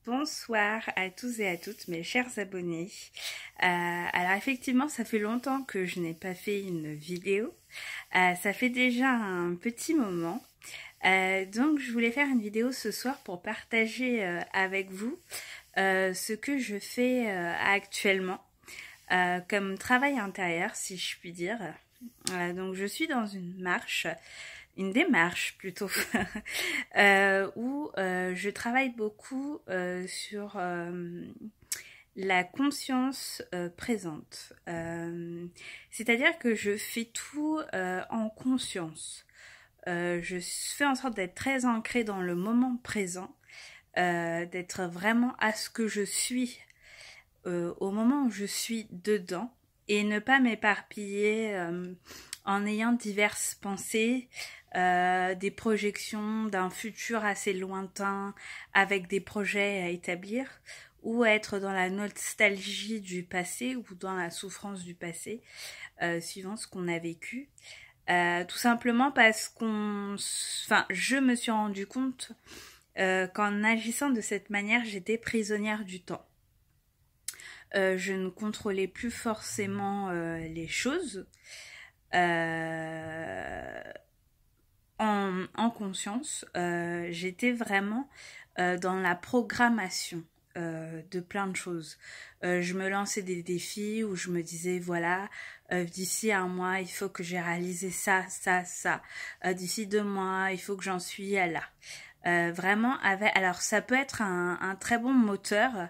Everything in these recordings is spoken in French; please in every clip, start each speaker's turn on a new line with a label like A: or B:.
A: Bonsoir à tous et à toutes mes chers abonnés. Alors effectivement, ça fait longtemps que je n'ai pas fait une vidéo. Ça fait déjà un petit moment. Donc je voulais faire une vidéo ce soir pour partager avec vous ce que je fais actuellement comme travail intérieur, si je puis dire. Donc je suis dans une démarche plutôt, où je travaille beaucoup sur la conscience présente. C'est-à-dire que je fais tout en conscience. Je fais en sorte d'être très ancrée dans le moment présent, d'être vraiment à ce que je suis au moment où je suis dedans et ne pas m'éparpiller en ayant diverses pensées, des projections d'un futur assez lointain avec des projets à établir, ou être dans la nostalgie du passé ou dans la souffrance du passé, suivant ce qu'on a vécu. Tout simplement parce je me suis rendu compte qu'en agissant de cette manière, j'étais prisonnière du temps. Je ne contrôlais plus forcément les choses en conscience. J'étais vraiment dans la programmation de plein de choses. Je me lançais des défis où je me disais voilà, d'ici un mois il faut que j'ai réalisé ça. D'ici 2 mois il faut que j'en suis là. Vraiment alors ça peut être un très bon moteur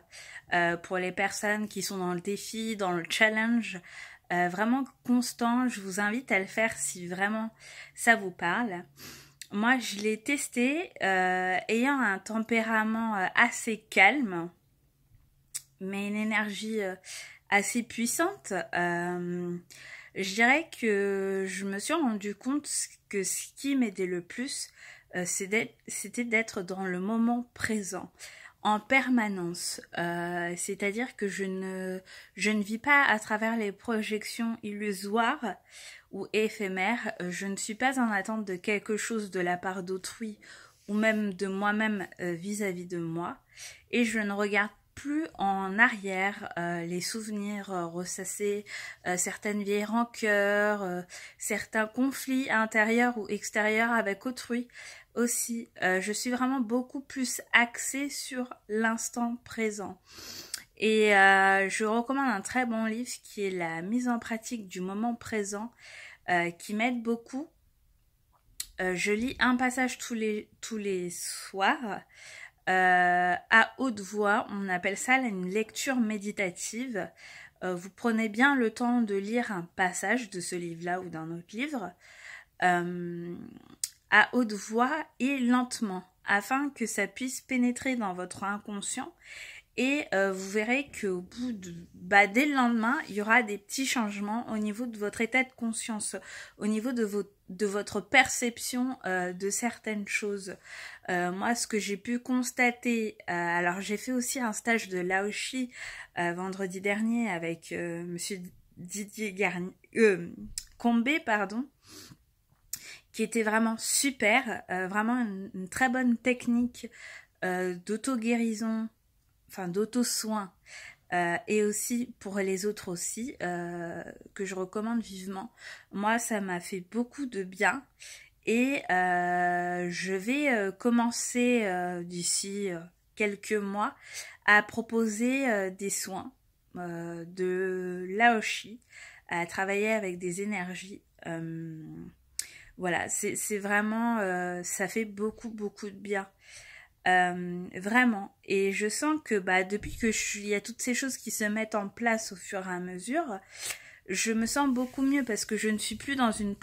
A: pour les personnes qui sont dans le défi, dans le challenge, vraiment constant. Je vous invite à le faire si vraiment ça vous parle. Moi je l'ai testé ayant un tempérament assez calme mais une énergie assez puissante. Je dirais que je me suis rendu compte que ce qui m'aidait le plus, c'était d'être dans le moment présent, en permanence. C'est-à-dire que je ne vis pas à travers les projections illusoires ou éphémères. Je ne suis pas en attente de quelque chose de la part d'autrui ou même de moi-même vis-à-vis de moi. Et je ne regarde plus en arrière les souvenirs ressassés, certaines vieilles rancœurs, certains conflits intérieurs ou extérieurs avec autrui aussi. Je suis vraiment beaucoup plus axée sur l'instant présent. Et je recommande un très bon livre qui est La mise en pratique du moment présent, qui m'aide beaucoup. Je lis un passage tous les soirs. À haute voix, on appelle ça une lecture méditative. Vous prenez bien le temps de lire un passage de ce livre-là ou d'un autre livre à haute voix et lentement, afin que ça puisse pénétrer dans votre inconscient. Et vous verrez qu'au bout dès le lendemain, il y aura des petits changements au niveau de votre état de conscience, au niveau de votre perception de certaines choses. Moi, ce que j'ai pu constater, alors j'ai fait aussi un stage de Laoshi vendredi dernier avec monsieur Didier Combé, pardon, qui était vraiment super, vraiment une très bonne technique d'auto-guérison, d'auto-soin, et aussi pour les autres aussi, que je recommande vivement. Moi, ça m'a fait beaucoup de bien et je vais commencer d'ici quelques mois à proposer des soins de Laoshi, à travailler avec des énergies. Voilà, c'est vraiment, ça fait beaucoup de bien. Vraiment. Et je sens que depuis que il y a toutes ces choses qui se mettent en place au fur et à mesure, je me sens beaucoup mieux parce que je ne suis plus dans une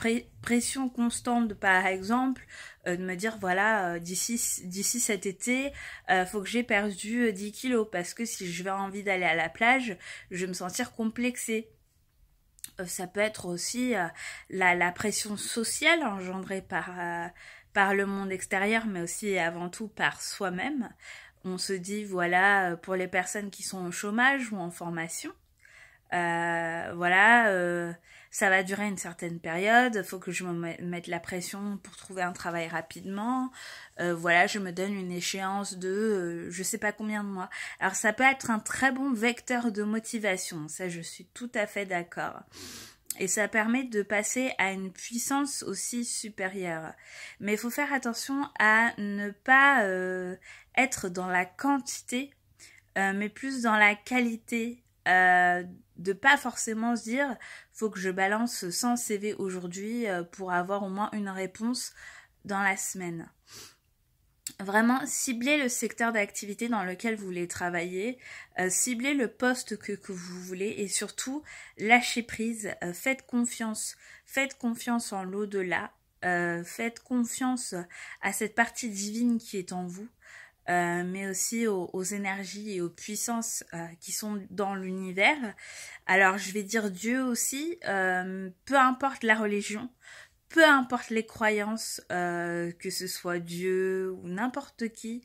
A: pression constante, par exemple, de me dire voilà, d'ici cet été, faut que j'ai perdu 10 kilos parce que si je vais envie d'aller à la plage, je vais me sentir complexée. Ça peut être aussi la pression sociale engendrée par le monde extérieur, mais aussi et avant tout par soi-même. On se dit, voilà, pour les personnes qui sont au chômage ou en formation, Voilà, ça va durer une certaine période, faut que je me mette la pression pour trouver un travail rapidement. Voilà, je me donne une échéance de je sais pas combien de mois. Alors ça peut être un très bon vecteur de motivation, ça je suis tout à fait d'accord. Et ça permet de passer à une puissance aussi supérieure. Mais il faut faire attention à ne pas être dans la quantité, mais plus dans la qualité. De pas forcément se dire faut que je balance 100 CV aujourd'hui pour avoir au moins une réponse dans la semaine. Vraiment, ciblez le secteur d'activité dans lequel vous voulez travailler, ciblez le poste que vous voulez et surtout, lâchez prise, faites confiance en l'au-delà, faites confiance à cette partie divine qui est en vous, mais aussi aux énergies et aux puissances qui sont dans l'univers. Alors, je vais dire Dieu aussi, peu importe la religion, peu importe les croyances, que ce soit Dieu ou n'importe qui,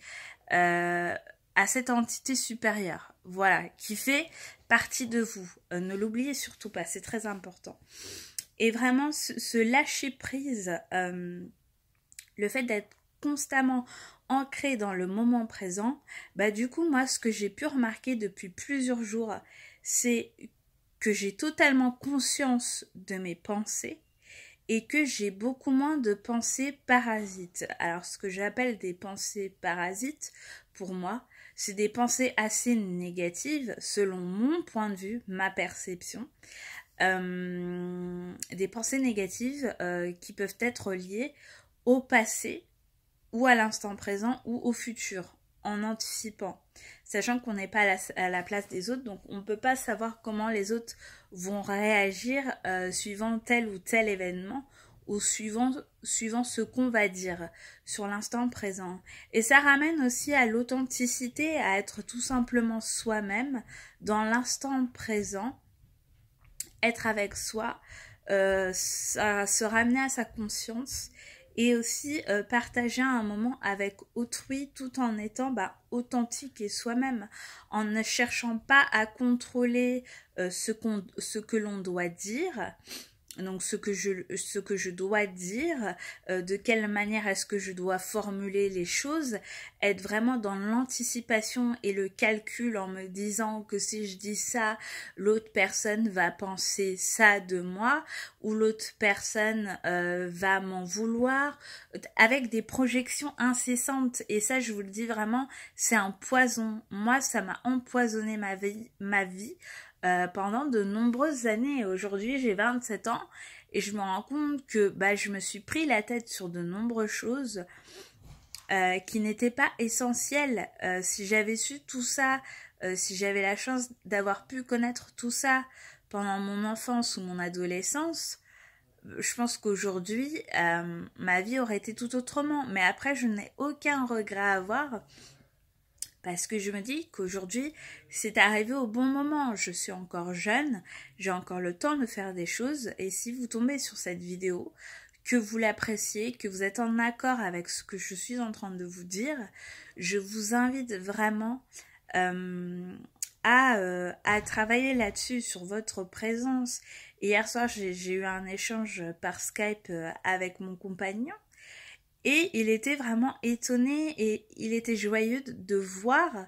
A: à cette entité supérieure, voilà, qui fait partie de vous. Ne l'oubliez surtout pas, c'est très important. Et vraiment, ce lâcher prise, le fait d'être constamment ancré dans le moment présent, bah du coup, moi, ce que j'ai pu remarquer depuis plusieurs jours, c'est que j'ai totalement conscience de mes pensées, et que j'ai beaucoup moins de pensées parasites. Alors, ce que j'appelle des pensées parasites, pour moi, c'est des pensées assez négatives, selon mon point de vue, ma perception. Des pensées négatives qui peuvent être liées au passé, ou à l'instant présent, ou au futur, en anticipant. Sachant qu'on n'est pas à la place des autres, donc on ne peut pas savoir comment les autres vont réagir suivant tel ou tel événement ou suivant ce qu'on va dire sur l'instant présent. Et ça ramène aussi à l'authenticité, à être tout simplement soi-même dans l'instant présent, être avec soi, se ramener à sa conscience et aussi partager un moment avec autrui tout en étant authentique et soi-même, en ne cherchant pas à contrôler ce que l'on doit dire, donc ce que je dois dire, de quelle manière est-ce que je dois formuler les choses, être vraiment dans l'anticipation et le calcul en me disant que si je dis ça, l'autre personne va penser ça de moi, ou l'autre personne va m'en vouloir, avec des projections incessantes. Et ça, je vous le dis vraiment, c'est un poison. Moi, ça m'a empoisonné ma vie. Pendant de nombreuses années. Aujourd'hui, j'ai 27 ans et je me rends compte que je me suis pris la tête sur de nombreuses choses qui n'étaient pas essentielles. Si j'avais su tout ça, si j'avais la chance d'avoir pu connaître tout ça pendant mon enfance ou mon adolescence, je pense qu'aujourd'hui, ma vie aurait été tout autrement. Mais après, je n'ai aucun regret à avoir. Parce que je me dis qu'aujourd'hui, c'est arrivé au bon moment. Je suis encore jeune, j'ai encore le temps de faire des choses. Et si vous tombez sur cette vidéo, que vous l'appréciez, que vous êtes en accord avec ce que je suis en train de vous dire, je vous invite vraiment à travailler là-dessus, sur votre présence. Et hier soir, j'ai eu un échange par Skype avec mon compagnon. Et il était vraiment étonné et il était joyeux de voir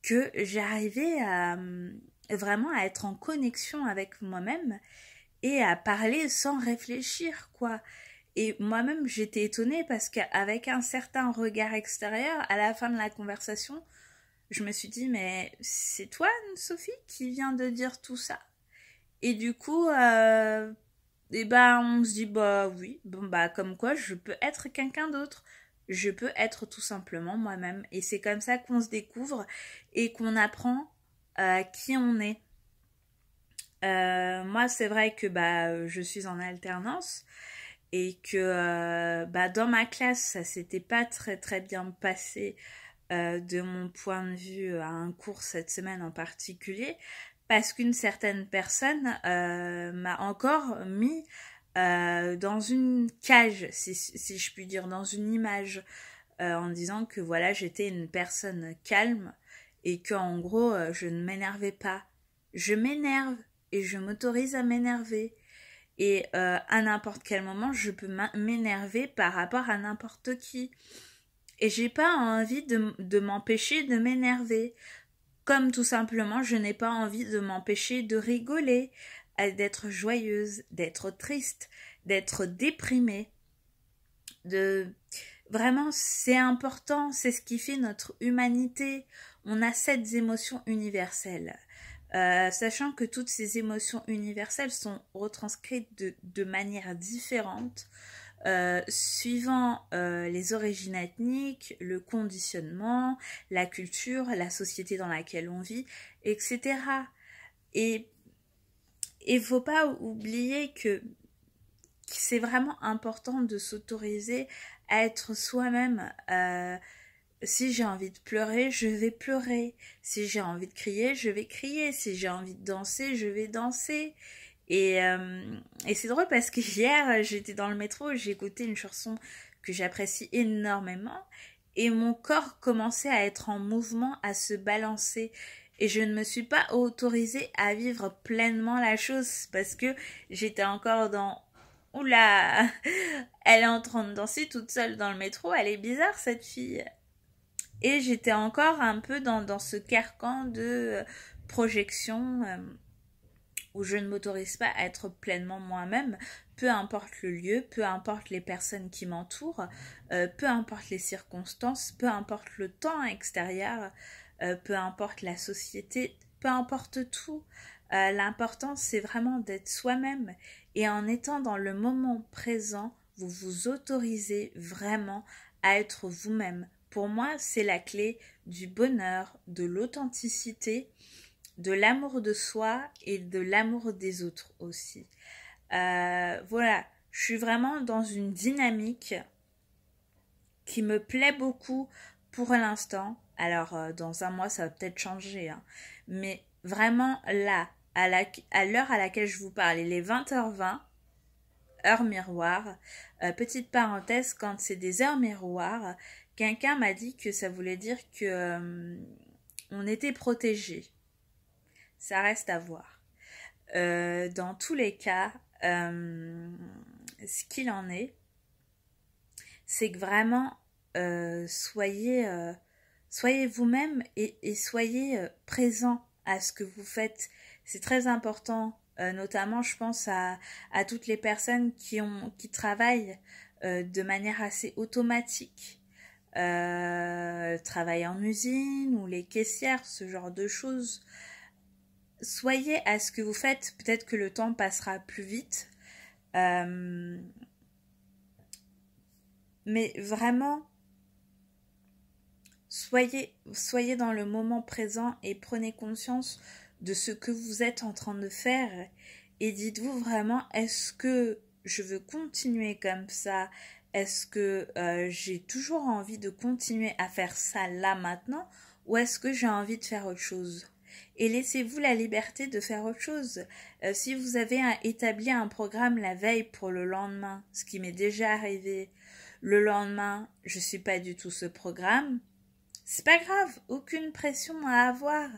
A: que j'arrivais vraiment à être en connexion avec moi-même et à parler sans réfléchir, quoi. Et moi-même, j'étais étonnée parce qu'avec un certain regard extérieur, à la fin de la conversation, je me suis dit, mais c'est toi, Sophie, qui vient de dire tout ça? Et du coup, et on se dit oui, comme quoi je peux être quelqu'un d'autre, je peux être tout simplement moi-même, et c'est comme ça qu'on se découvre et qu'on apprend qui on est. Moi, c'est vrai que je suis en alternance et que dans ma classe ça s'était pas très très bien passé de mon point de vue à un cours cette semaine en particulier, parce qu'une certaine personne m'a encore mis dans une cage, si je puis dire, dans une image, en disant que voilà, j'étais une personne calme et que en gros, je ne m'énervais pas. Je m'énerve, et je m'autorise à m'énerver. Et à n'importe quel moment, je peux m'énerver par rapport à n'importe qui. Et j'ai pas envie de m'empêcher de m'énerver. Comme tout simplement, je n'ai pas envie de m'empêcher de rigoler, d'être joyeuse, d'être triste, d'être déprimée. Vraiment, c'est important, c'est ce qui fait notre humanité. On a 7 émotions universelles. Sachant que toutes ces émotions universelles sont retranscrites de manière différente, suivant les origines ethniques, le conditionnement, la culture, la société dans laquelle on vit, etc. Et il faut pas oublier que c'est vraiment important de s'autoriser à être soi-même. Si j'ai envie de pleurer, je vais pleurer. Si j'ai envie de crier, je vais crier. Si j'ai envie de danser, je vais danser. Et c'est drôle parce que hier, j'étais dans le métro, j'ai écouté une chanson que j'apprécie énormément et mon corps commençait à être en mouvement, à se balancer. Et je ne me suis pas autorisée à vivre pleinement la chose parce que j'étais encore dans oula, elle est en train de danser toute seule dans le métro, elle est bizarre cette fille. Et j'étais encore un peu dans ce carcan de projection où je ne m'autorise pas à être pleinement moi-même, peu importe le lieu, peu importe les personnes qui m'entourent, peu importe les circonstances, peu importe le temps extérieur, peu importe la société, peu importe tout. L'important, c'est vraiment d'être soi-même. Et en étant dans le moment présent, vous vous autorisez vraiment à être vous-même. Pour moi, c'est la clé du bonheur, de l'authenticité, de l'amour de soi et de l'amour des autres aussi. Voilà, je suis vraiment dans une dynamique qui me plaît beaucoup pour l'instant. Alors, dans un mois, ça va peut-être changer, hein. Mais vraiment là, à l'heure à laquelle je vous parle, il est 20h20, heure miroir. Petite parenthèse, quand c'est des heures miroirs, quelqu'un m'a dit que ça voulait dire que on était protégé. Ça reste à voir. Dans tous les cas, ce qu'il en est, c'est que vraiment soyez vous-même et soyez présent à ce que vous faites. C'est très important, notamment je pense à toutes les personnes qui travaillent de manière assez automatique, travaillent en usine ou les caissières, ce genre de choses. Soyez à ce que vous faites, peut-être que le temps passera plus vite, mais vraiment soyez dans le moment présent et prenez conscience de ce que vous êtes en train de faire et dites-vous vraiment, est-ce que je veux continuer comme ça? Est-ce que j'ai toujours envie de continuer à faire ça là maintenant ou est-ce que j'ai envie de faire autre chose? Et laissez-vous la liberté de faire autre chose. Si vous avez établi un programme la veille pour le lendemain, ce qui m'est déjà arrivé, le lendemain, je suis pas du tout ce programme, c'est pas grave, aucune pression à avoir.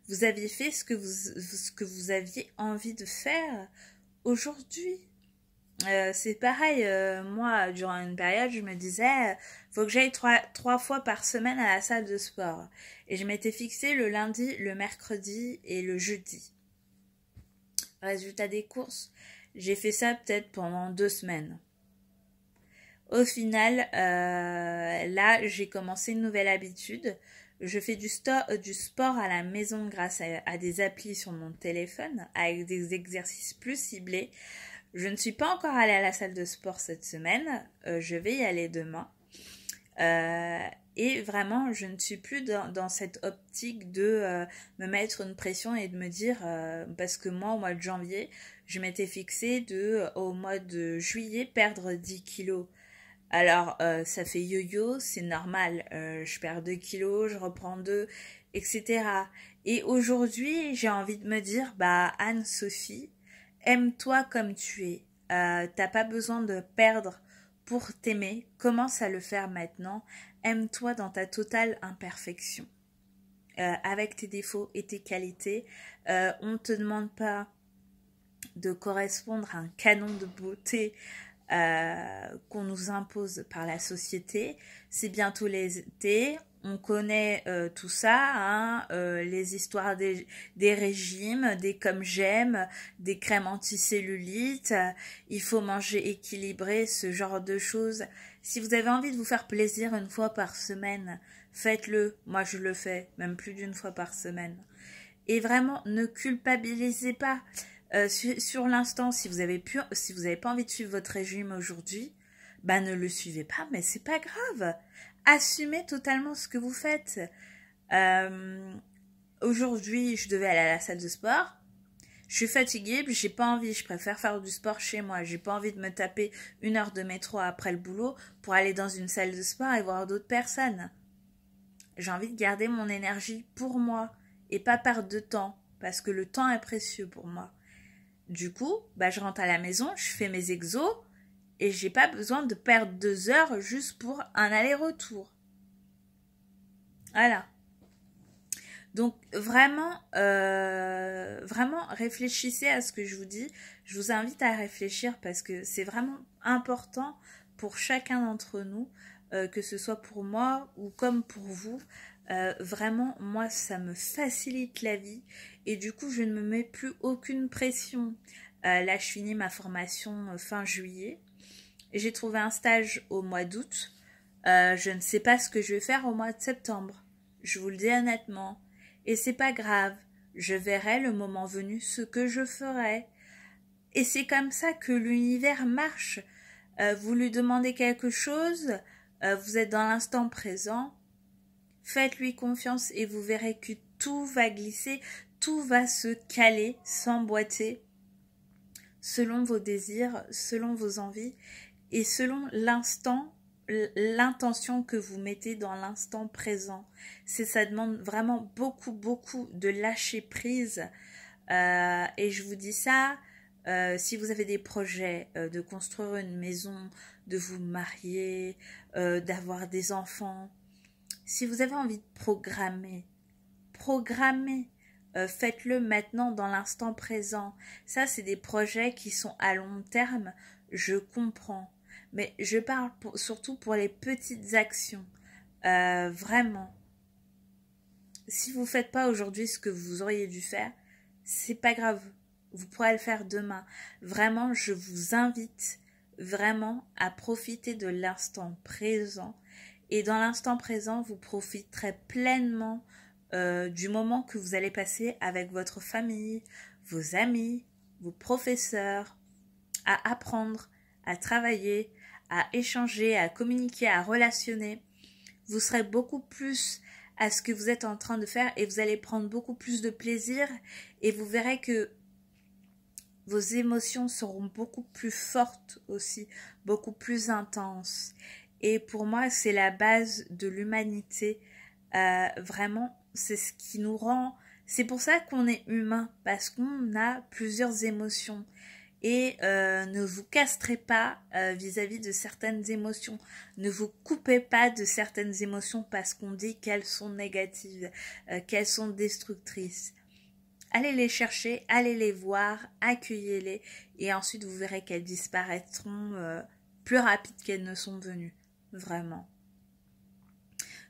A: Vous aviez fait ce que vous aviez envie de faire aujourd'hui. C'est pareil, moi, durant une période, je me disais, faut que j'aille trois fois par semaine à la salle de sport. Et je m'étais fixé le lundi, le mercredi et le jeudi. Résultat des courses, j'ai fait ça peut-être pendant 2 semaines. Au final, là, j'ai commencé une nouvelle habitude. Je fais du sport à la maison grâce à des applis sur mon téléphone, avec des exercices plus ciblés. Je ne suis pas encore allée à la salle de sport cette semaine. Je vais y aller demain. Et vraiment, je ne suis plus dans cette optique de me mettre une pression et de me dire, parce que moi, au mois de janvier, je m'étais fixée au mois de juillet, perdre 10 kilos. Alors, ça fait yo-yo, c'est normal. Je perds 2 kilos, je reprends 2, etc. Et aujourd'hui, j'ai envie de me dire, bah, Anne-Sophie, aime-toi comme tu es. T'as pas besoin de perdre pour t'aimer. Commence à le faire maintenant. Aime-toi dans ta totale imperfection. Avec tes défauts et tes qualités. On ne te demande pas de correspondre à un canon de beauté qu'on nous impose par la société. C'est bientôt l'été, on connaît tout ça, hein, les histoires des régimes, des comme j'aime, des crèmes anticellulites, il faut manger équilibré, ce genre de choses. Si vous avez envie de vous faire plaisir une fois par semaine, faites-le. Moi je le fais, même plus d'une fois par semaine. Et vraiment, ne culpabilisez pas. Sur l'instant, si vous avez pas envie de suivre votre régime aujourd'hui, bah ne le suivez pas, mais c'est pas grave. Assumez totalement ce que vous faites. Aujourd'hui, je devais aller à la salle de sport. Je suis fatiguée, j'ai pas envie, je préfère faire du sport chez moi. J'ai pas envie de me taper 1 heure de métro après le boulot pour aller dans une salle de sport et voir d'autres personnes. J'ai envie de garder mon énergie pour moi et pas perdre de temps, parce que le temps est précieux pour moi. Du coup, bah, je rentre à la maison, je fais mes exos et j'ai pas besoin de perdre 2 heures juste pour un aller-retour. Voilà. Donc vraiment, vraiment réfléchissez à ce que je vous dis. Je vous invite à réfléchir parce que c'est vraiment important pour chacun d'entre nous, que ce soit pour moi ou comme pour vous. Vraiment, moi, ça me facilite la vie et du coup, je ne me mets plus aucune pression. Là, je finis ma formation fin juillet. J'ai trouvé un stage au mois d'août. Je ne sais pas ce que je vais faire au mois de septembre. Je vous le dis honnêtement. Et c'est pas grave. Je verrai le moment venu ce que je ferai. Et c'est comme ça que l'univers marche. Vous lui demandez quelque chose, vous êtes dans l'instant présent. Faites-lui confiance et vous verrez que tout va glisser, tout va se caler, s'emboîter, selon vos désirs, selon vos envies et selon l'intention que vous mettez dans l'instant présent. Ça demande vraiment beaucoup, beaucoup de lâcher prise. Et je vous dis ça, si vous avez des projets de construire une maison, de vous marier, d'avoir des enfants, si vous avez envie de programmer, faites-le maintenant dans l'instant présent. Ça, c'est des projets qui sont à long terme, je comprends. Mais je parle surtout pour les petites actions. Vraiment. Si vous ne faites pas aujourd'hui ce que vous auriez dû faire, c'est pas grave. Vous pourrez le faire demain. Vraiment, je vous invite vraiment à profiter de l'instant présent. Et dans l'instant présent, vous profiterez pleinement du moment que vous allez passer avec votre famille, vos amis, vos professeurs, à apprendre, à travailler, à échanger, à communiquer, à relationner. Vous serez beaucoup plus à ce que vous êtes en train de faire et vous allez prendre beaucoup plus de plaisir et vous verrez que vos émotions seront beaucoup plus fortes aussi, beaucoup plus intenses. Et pour moi, c'est la base de l'humanité. Vraiment, c'est ce qui nous rend... C'est pour ça qu'on est humain, parce qu'on a plusieurs émotions. Et ne vous castrez pas vis-à-vis de certaines émotions. Ne vous coupez pas de certaines émotions parce qu'on dit qu'elles sont négatives, qu'elles sont destructrices. Allez les chercher, allez les voir, accueillez-les et ensuite vous verrez qu'elles disparaîtront plus rapide qu'elles ne sont venues. Vraiment.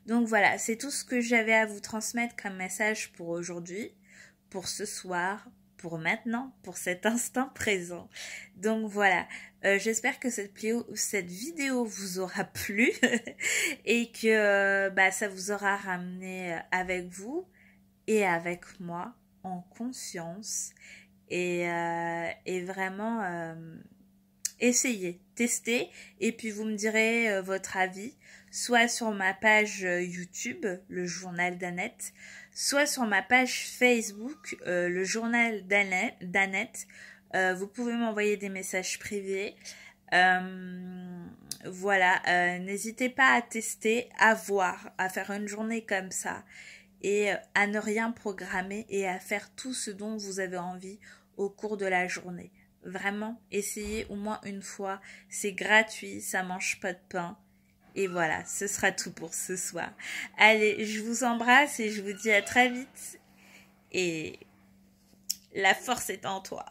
A: Donc voilà, c'est tout ce que j'avais à vous transmettre comme message pour aujourd'hui, pour ce soir, pour maintenant, pour cet instant présent. Donc voilà, j'espère que cette vidéo vous aura plu et que ça vous aura ramené avec vous et avec moi en conscience et vraiment essayez, testez et puis vous me direz votre avis soit sur ma page YouTube, le journal d'Annette, soit sur ma page Facebook, le journal d'Annette. Vous pouvez m'envoyer des messages privés. Voilà, n'hésitez pas à tester, à voir, à faire une journée comme ça et à ne rien programmer et à faire tout ce dont vous avez envie au cours de la journée. Vraiment, essayez au moins une fois, c'est gratuit, ça mange pas de pain. Et voilà, ce sera tout pour ce soir. Allez, je vous embrasse et je vous dis à très vite. Et la force est en toi.